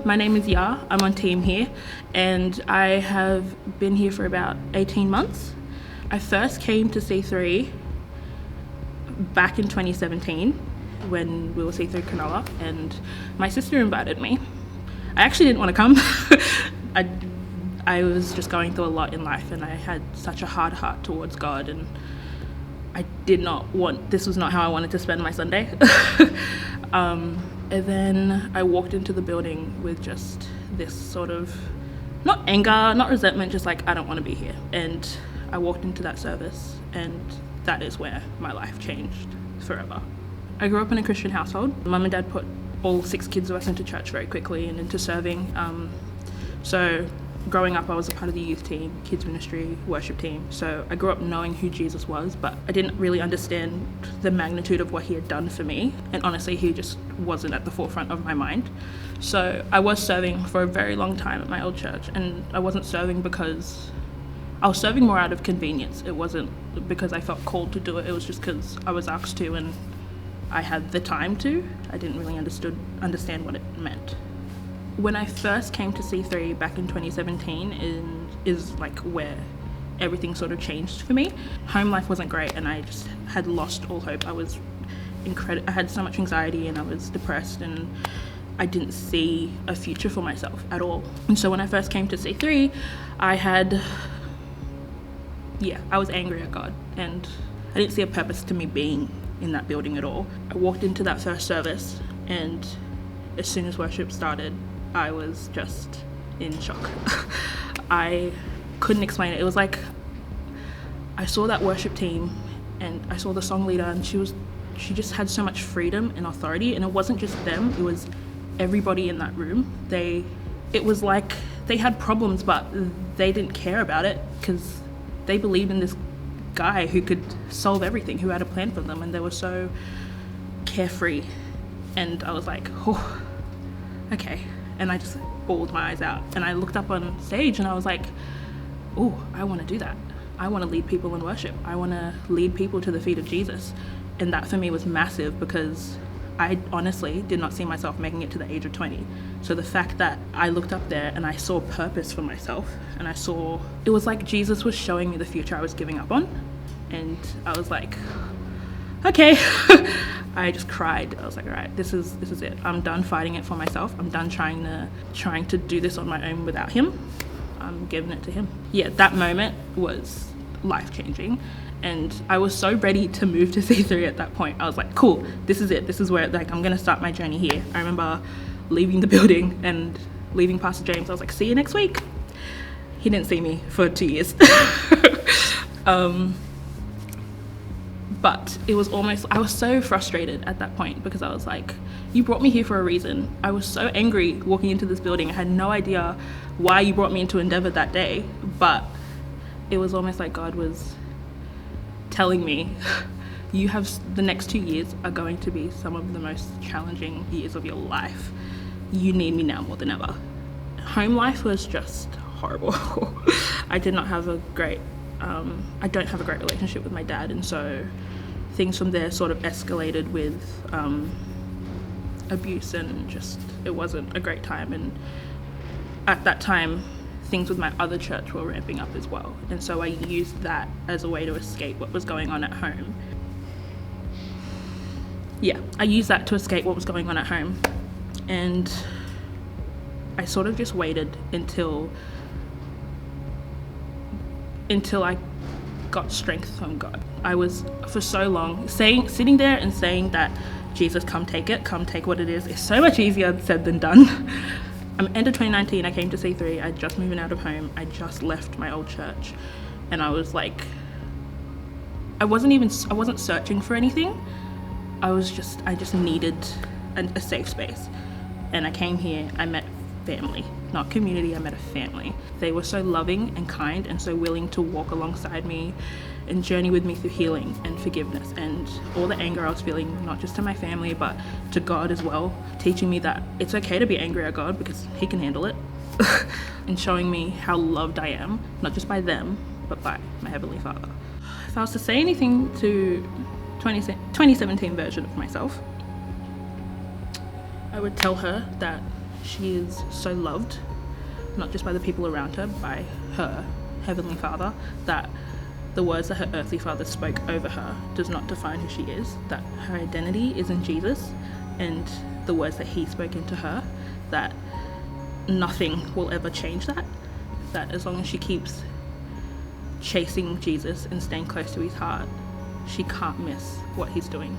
My name is Yaar. I'm on team here, and I have been here for about 18 months. I first came to C3 back in 2017 when we were C3 Cronulla, and my sister invited me. I actually didn't want to come. I was just going through a lot in life, and I had such a hard heart towards God, and this was not how I wanted to spend my Sunday. And then I walked into the building with just this sort of, not anger, not resentment, just like, I don't want to be here. And I walked into that service, and that is where my life changed forever. I grew up in a Christian household. Mum and Dad put all 6 kids of us into church very quickly and into serving. So growing up, I was a part of the youth team, kids ministry, worship team. So I grew up knowing who Jesus was, but I didn't really understand the magnitude of what he had done for me. And honestly, he just wasn't at the forefront of my mind. So I was serving for a very long time at my old church, and I wasn't serving because I was serving more out of convenience. It wasn't because I felt called to do it. It was just because I was asked to and I had the time to. I didn't really understand what it meant. When I first came to C3 back in 2017 is like where everything sort of changed for me. Home life wasn't great, and I just had lost all hope. I had so much anxiety, and I was depressed, and I didn't see a future for myself at all. And so when I first came to C3, I was angry at God, and I didn't see a purpose to me being in that building at all. I walked into that first service, and as soon as worship started, I was just in shock. I couldn't explain it. It was like I saw that worship team, and I saw the song leader, and she just had so much freedom and authority, and it wasn't just them, it was everybody in that room. It was like they had problems, but they didn't care about it because they believed in this guy who could solve everything, who had a plan for them, and they were so carefree. And I was like, oh, okay. And I just bawled my eyes out, and I looked up on stage, and I was like, oh, I want to do that. I want to lead people in worship. I want to lead people to the feet of Jesus. And that for me was massive, because I honestly did not see myself making it to the age of 20. So the fact that I looked up there and I saw purpose for myself, and it was like Jesus was showing me the future I was giving up on. And I was like, okay. I just cried. I was like, all right, this is it. I'm done fighting it for myself. I'm done trying to do this on my own without him. I'm giving it to him. Yeah, that moment was life-changing. And I was so ready to move to C3 at that point. I was like, cool, this is it. This is where I'm going to start my journey here. I remember leaving the building and leaving Pastor James. I was like, see you next week. He didn't see me for 2 years. But it was I was so frustrated at that point, because I was like, you brought me here for a reason. I was so angry walking into this building. I had no idea why you brought me into Endeavour that day, but it was almost like God was telling me, you have the next 2 years are going to be some of the most challenging years of your life. You need me now more than ever. Home life was just horrible. I don't have a great relationship with my dad, and so things from there sort of escalated with abuse, and just it wasn't a great time. And at that time, things with my other church were ramping up as well, and so I used that as a way to escape what was going on at home. I used that to escape what was going on at home, and I sort of just waited until I got strength from God. I was for so long sitting there and saying that, Jesus, come take it, come take what it is. It's so much easier said than done. End of 2019, I came to C3. I just moving out of home. I just left my old church, and I was like, I wasn't searching for anything. I just needed a safe space, and I came here. I met family, not community. I met a family. They were so loving and kind, and so willing to walk alongside me and journey with me through healing and forgiveness, and all the anger I was feeling, not just to my family but to God as well, teaching me that it's okay to be angry at God because he can handle it, and showing me how loved I am, not just by them but by my Heavenly Father. If I was to say anything to 2017 version of myself, I would tell her that she is so loved, not just by the people around her, by her Heavenly Father, that the words that her earthly father spoke over her does not define who she is, that her identity is in Jesus, and the words that he spoke into her, that nothing will ever change that, that as long as she keeps chasing Jesus and staying close to his heart, she can't miss what he's doing.